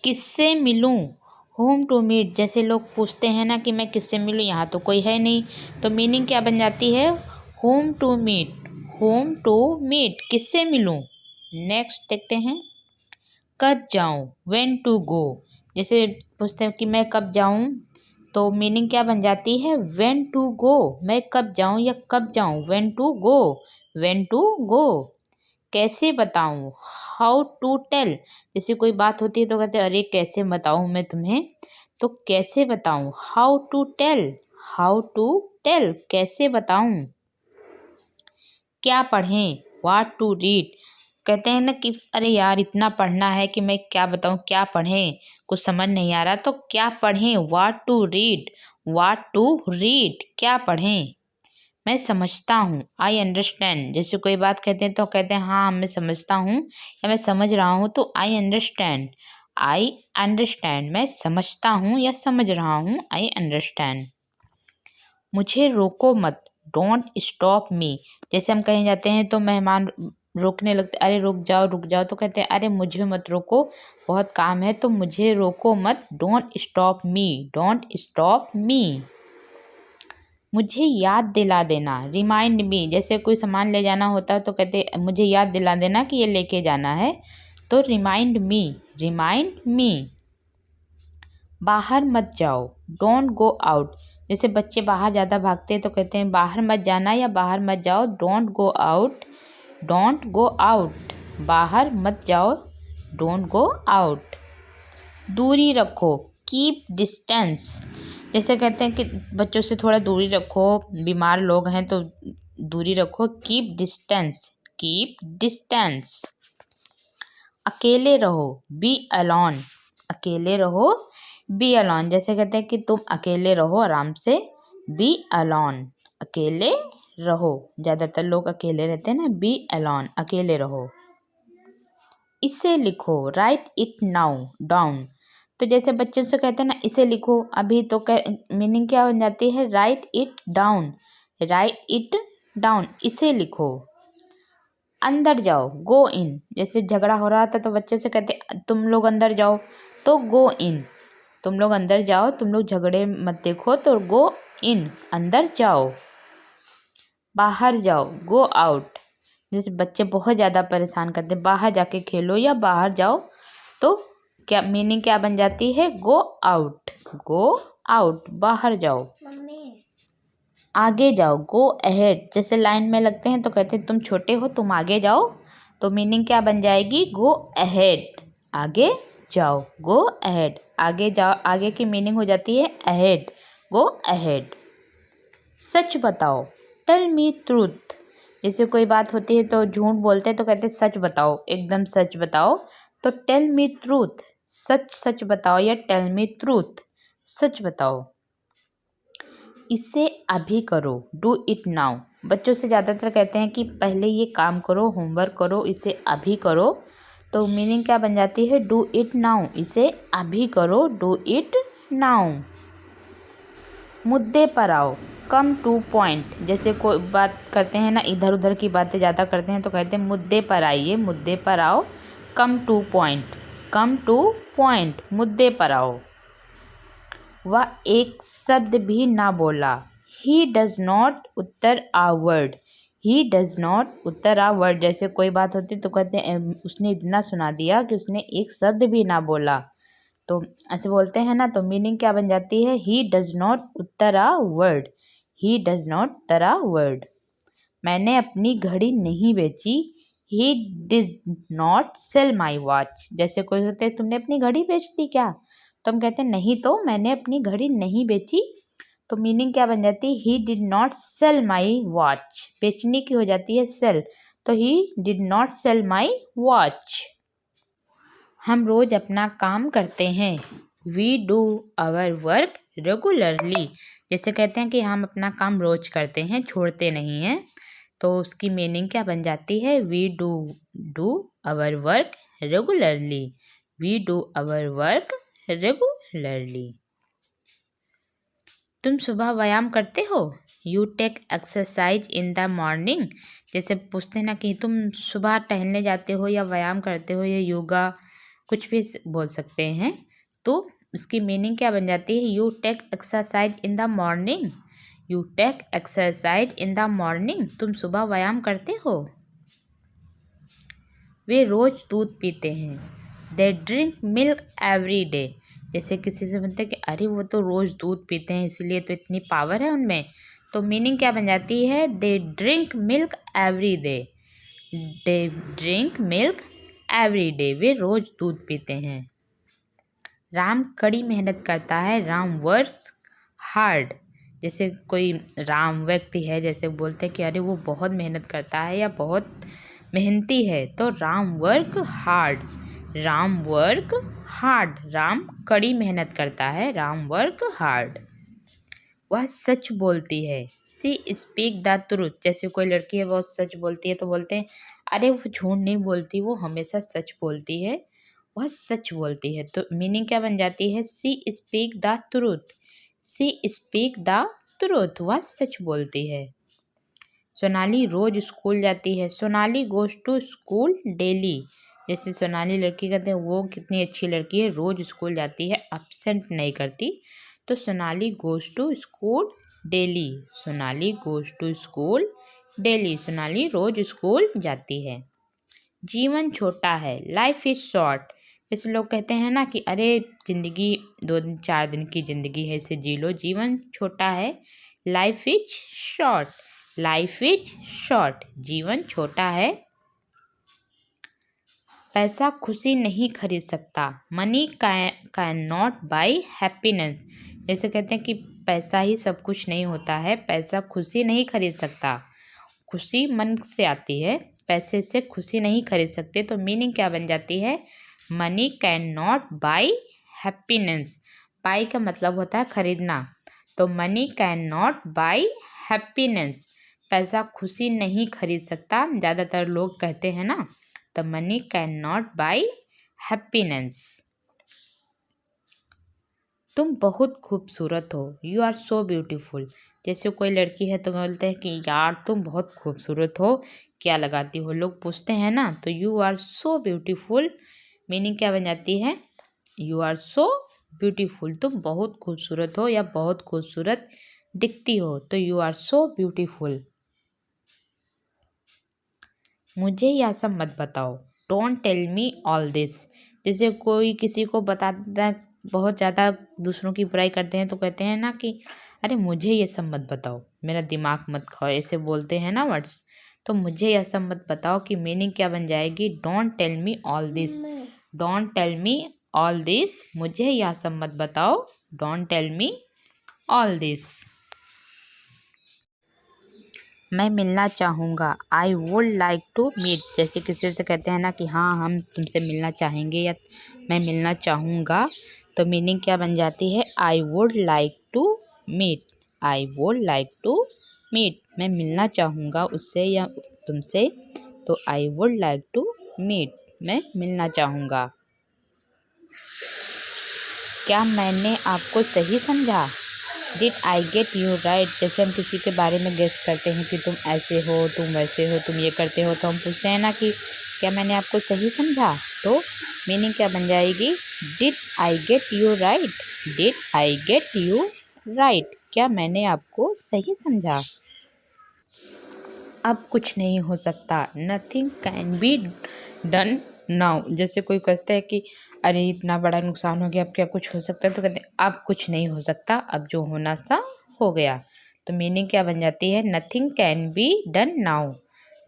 किससे मिलूं, home to meet. जैसे लोग पूछते हैं ना कि मैं किससे मिलूं, यहाँ तो कोई है नहीं, तो मीनिंग क्या बन जाती है, whom to meet. Whom to meet, किससे मिलूं। नेक्स्ट देखते हैं, कब जाऊं, व्हेन टू गो। जैसे पूछते हैं कि मैं कब जाऊं, तो मीनिंग क्या बन जाती है, व्हेन टू गो। मैं कब जाऊं या कब जाऊं, when to go, when to go. कैसे बताऊं, हाउ टू टेल। जैसे कोई बात होती है तो कहते हैं अरे कैसे बताऊं मैं तुम्हें, तो कैसे बताऊं, how to tell, how to tell, कैसे बताऊं। क्या पढ़ें, व्हाट टू रीड। कहते हैं ना कि अरे यार इतना पढ़ना है कि मैं क्या बताऊं, क्या पढ़ें, कुछ समझ नहीं आ रहा, तो क्या पढ़ें, what to read, what to read, क्या पढ़ें। मैं समझता हूँ, आई अंडरस्टैंड। जैसे कोई बात कहते हैं तो कहते हैं हाँ मैं समझता हूँ या मैं समझ रहा हूँ, तो आई अंडरस्टैंड, आई अंडरस्टैंड, मैं समझता हूँ या समझ रहा हूँ, आई अंडरस्टैंड। मुझे रोको मत, डोंट स्टॉप मी। जैसे हम कहीं जाते हैं तो मेहमान रोकने लगते, अरे रुक जाओ, तो कहते हैं अरे मुझे मत रोको, बहुत काम है, तो मुझे रोको मत, don't stop me, don't stop me. मुझे याद दिला देना, रिमाइंड मी। जैसे कोई सामान ले जाना होता है तो कहते मुझे याद दिला देना कि ये लेके जाना है, तो रिमाइंड मी, रिमाइंड मी। बाहर मत जाओ, डोंट गो आउट। जैसे बच्चे बाहर ज़्यादा भागते हैं तो कहते हैं बाहर मत जाना या बाहर मत जाओ, don't go out, don't go out. बाहर मत जाओ, डोंट गो आउट। दूरी रखो, कीप डिस्टेंस। जैसे कहते हैं कि बच्चों से थोड़ा दूरी रखो, बीमार लोग हैं तो दूरी रखो, कीप डिस्टेंस, कीप डिस्टेंस। अकेले रहो, बी अलोन, अकेले रहो, बी अलोन। जैसे कहते हैं कि तुम अकेले रहो आराम से, बी अलोन, अकेले रहो। ज़्यादातर लोग अकेले रहते हैं ना, बी अलोन, अकेले रहो। इसे लिखो, राइट इट नाउ डाउन। तो जैसे बच्चों से कहते हैं ना इसे लिखो अभी, तो मीनिंग क्या बन जाती है, right it down, right it down, इसे लिखो। अंदर जाओ, गो इन। जैसे झगड़ा हो रहा था तो बच्चे से कहते तुम लोग अंदर जाओ, तो गो इन, तुम लोग अंदर जाओ, तुम लोग झगड़े मत देखो, तो गो इन, अंदर जाओ। बाहर जाओ, गो आउट। जैसे बच्चे बहुत ज़्यादा परेशान करते हैं, बाहर जाके खेलो या बाहर जाओ, तो क्या मीनिंग क्या बन जाती है, गो आउट, गो आउट, बाहर जाओ। आगे जाओ, गो अहेड। जैसे लाइन में लगते हैं तो कहते हैं तुम छोटे हो तुम आगे जाओ, तो मीनिंग क्या बन जाएगी, गो अहेड, आगे जाओ, गो अहेड, आगे जाओ। आगे की मीनिंग हो जाती है अहेड, गो अहेड। सच बताओ, टेल मी ट्रूथ। जैसे कोई बात होती है तो झूठ बोलते हैं तो कहते हैं सच बताओ, एकदम सच बताओ, तो टेल मी ट्रूथ, सच सच बताओ, या टेल मी ट्रूथ, सच बताओ। इसे अभी करो, डू इट नाउ। बच्चों से ज़्यादातर कहते हैं कि पहले ये काम करो, होमवर्क करो, इसे अभी करो, तो मीनिंग क्या बन जाती है, डू इट नाउ, इसे अभी करो, डू इट नाउ। मुद्दे पर आओ, कम टू पॉइंट। जैसे कोई बात करते हैं ना, इधर उधर की बातें ज़्यादा करते हैं तो कहते हैं मुद्दे पर आइए, मुद्दे पर आओ, come to point, come to point, मुद्दे पर आओ। वह एक शब्द भी ना बोला, he does not utter a word, he does not utter a word. जैसे कोई बात होती तो कहते हैं उसने इतना सुना दिया कि उसने एक शब्द भी ना बोला, तो ऐसे बोलते हैं ना, तो मीनिंग क्या बन जाती है, he does not utter a word, he does not utter a word. मैंने अपनी घड़ी नहीं बेची, he did not sell my watch. जैसे कोई होते हैं तुमने अपनी घड़ी बेच दी क्या, तो हम कहते हैं नहीं तो मैंने अपनी घड़ी नहीं बेची, तो मीनिंग क्या बन जाती है, he did not sell my watch. बेचने की हो जाती है सेल, तो he did not sell my watch. हम रोज़ अपना काम करते हैं, we do our work regularly. जैसे कहते हैं कि हम अपना काम रोज करते हैं, छोड़ते नहीं हैं, तो उसकी मीनिंग क्या बन जाती है, we do our work regularly, we do our work regularly. तुम सुबह व्यायाम करते हो, you take exercise in the morning. जैसे पूछते हैं ना कि तुम सुबह टहलने जाते हो या व्यायाम करते हो या योगा कुछ भी बोल सकते हैं। तो उसकी मीनिंग क्या बन जाती है? You take exercise in the morning. You take exercise in the morning. तुम सुबह व्यायाम करते हो। वे रोज दूध पीते हैं। दे ड्रिंक मिल्क एवरी डे। जैसे किसी से बोलते हैं कि अरे वो तो रोज दूध पीते हैं इसलिए तो इतनी पावर है उनमें। तो मीनिंग क्या बन जाती है? They drink milk every day. They drink milk every day. वे रोज दूध पीते हैं। राम कड़ी मेहनत करता है। Ram works hard. जैसे कोई राम व्यक्ति है, जैसे बोलते हैं कि अरे वो बहुत मेहनत करता है या बहुत मेहनती है, तो Ram work hard. Ram work hard. Ram कड़ी मेहनत करता है। Ram work hard. वह सच बोलती है। She speak the truth. जैसे कोई लड़की है वो सच बोलती है तो बोलते हैं अरे वो झूठ नहीं बोलती, वो हमेशा सच बोलती है, वह सच बोलती है। तो मीनिंग क्या बन जाती है? She speak the truth. She speak the truth. वह सच बोलती है। सोनाली रोज स्कूल जाती है। Sonali goes to school daily. जैसे सोनाली लड़की कहते हैं वो कितनी अच्छी लड़की है, रोज स्कूल जाती है, एब्सेंट नहीं करती। तो Sonali goes to school daily. Sonali goes to school daily. Sonali रोज स्कूल जाती है। जीवन छोटा है। Life is short. जैसे लोग कहते हैं ना कि अरे ज़िंदगी 2-4 दिन की ज़िंदगी है, इसे जी लो। जीवन छोटा है। Life is short. Life is short. जीवन छोटा है। पैसा खुशी नहीं खरीद सकता। Money can not buy happiness. जैसे कहते हैं कि पैसा ही सब कुछ नहीं होता है, पैसा खुशी नहीं खरीद सकता। खुशी मन से आती है, पैसे से खुशी नहीं खरीद सकते। तो मीनिंग क्या बन जाती है? Money can not buy happiness. By का मतलब होता है खरीदना। तो money can not buy happiness. पैसा खुशी नहीं खरीद सकता, ज़्यादातर लोग कहते हैं ना। तो money can not buy happiness. तुम बहुत खूबसूरत हो। You are so beautiful. जैसे कोई लड़की है तो बोलते हैं कि यार तुम बहुत खूबसूरत हो, क्या लगाती हो, लोग पूछते हैं ना। तो you are so beautiful. Meaning क्या बन जाती है? You are so beautiful. तुम बहुत खूबसूरत हो या बहुत खूबसूरत दिखती हो। तो यू आर सो ब्यूटीफुल। मुझे यह सब मत बताओ। Don't tell me all this. जैसे कोई किसी को बताता, बहुत ज़्यादा दूसरों की बुराई करते हैं तो कहते हैं ना कि अरे मुझे ये सब मत बताओ, मेरा दिमाग मत खाओ, ऐसे बोलते हैं ना वर्ड्स। तो मुझे यह सब मत बताओ की मीनिंग क्या बन जाएगी? Don't tell me all this. Don't tell me all this. मुझे यह सब मत बताओ। Don't tell me all this. मैं मिलना चाहूँगा। I would like to meet. जैसे किसी से कहते हैं ना कि हाँ हम तुमसे मिलना चाहेंगे या मैं मिलना चाहूँगा, तो मीनिंग क्या बन जाती है? I would like to meet. I would like to meet. मैं मिलना चाहूँगा उससे या तुमसे, तो I would like to meet. मैं मिलना चाहूँगा। क्या मैंने आपको सही समझा? Did I get you right. जैसे हम किसी के बारे में गेस करते हैं कि तुम ऐसे हो, तुम वैसे हो, तुम ये करते हो, तो हम पूछते हैं ना कि क्या मैंने आपको सही समझा। तो मीनिंग क्या बन जाएगी? Did I get you right. Did I get you right. क्या मैंने आपको सही समझा। अब कुछ नहीं हो सकता। Nothing can be done now. जैसे कोई कहता है कि अरे इतना बड़ा नुकसान हो गया, अब क्या कुछ हो सकता है, तो कहते हैं अब कुछ नहीं हो सकता, अब जो होना था हो गया। तो मीनिंग क्या बन जाती है? Nothing can be done now.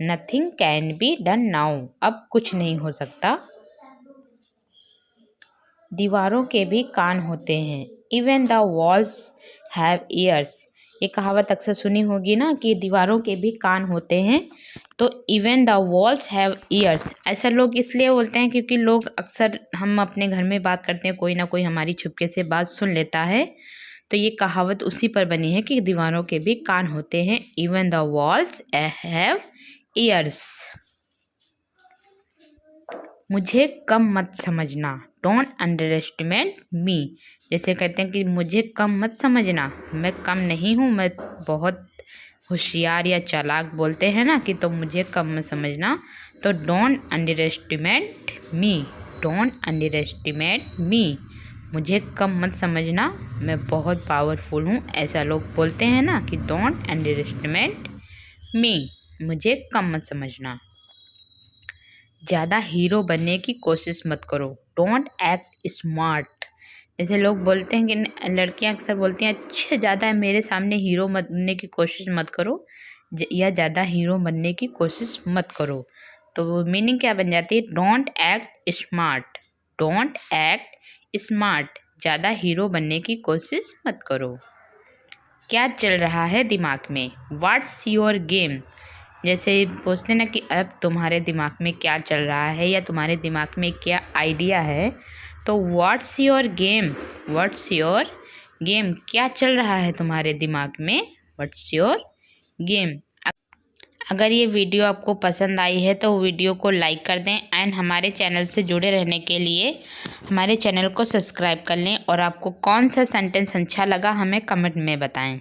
Nothing can be done now. अब कुछ नहीं हो सकता। दीवारों के भी कान होते हैं। Even the walls have years. ये कहावत अक्सर सुनी होगी ना कि दीवारों के भी कान होते हैं। तो even the walls have years, ऐसा लोग इसलिए बोलते हैं क्योंकि लोग अक्सर, हम अपने घर में बात करते हैं, कोई ना कोई हमारी छुपके से बात सुन लेता है। तो ये कहावत उसी पर बनी है कि दीवारों के भी कान होते हैं। Even the walls have years. मुझे कम मत समझना। डोंट अंडर एस्टिमेट मी। जैसे कहते हैं कि मुझे कम मत समझना, मैं कम नहीं हूँ, मैं बहुत होशियार या चालाक बोलते हैं ना कि, तो मुझे कम मत समझना। तो don't underestimate me. Don't underestimate me, मुझे कम मत समझना, मैं बहुत पावरफुल हूँ। ऐसा लोग बोलते हैं ना कि डोंट अंडर एस्टिमेट मी, मुझे कम मत समझना। ज़्यादा हीरो बनने की कोशिश मत करो, डोंट एक्ट स्मार्ट। जैसे लोग बोलते हैं कि लड़कियां अक्सर बोलती हैं अच्छा ज़्यादा मेरे सामने हीरो बनने की कोशिश मत करो, या ज़्यादा हीरो बनने की कोशिश मत करो। तो मीनिंग क्या बन जाती है, don't act smart, don't act smart, ज़्यादा हीरो बनने की कोशिश मत करो। क्या चल रहा है दिमाग में, व्हाट्स योर गेम। जैसे पूछते ना कि अब तुम्हारे दिमाग में क्या चल रहा है या तुम्हारे दिमाग में क्या आइडिया है, तो what's your game, what's your game, क्या चल रहा है तुम्हारे दिमाग में, व्हाट्स योर गेम। अगर ये वीडियो आपको पसंद आई है तो वीडियो को लाइक कर दें एंड हमारे चैनल से जुड़े रहने के लिए हमारे चैनल को सब्सक्राइब कर लें। और आपको कौन सा सेंटेंस अच्छा लगा हमें कमेंट में बताएं।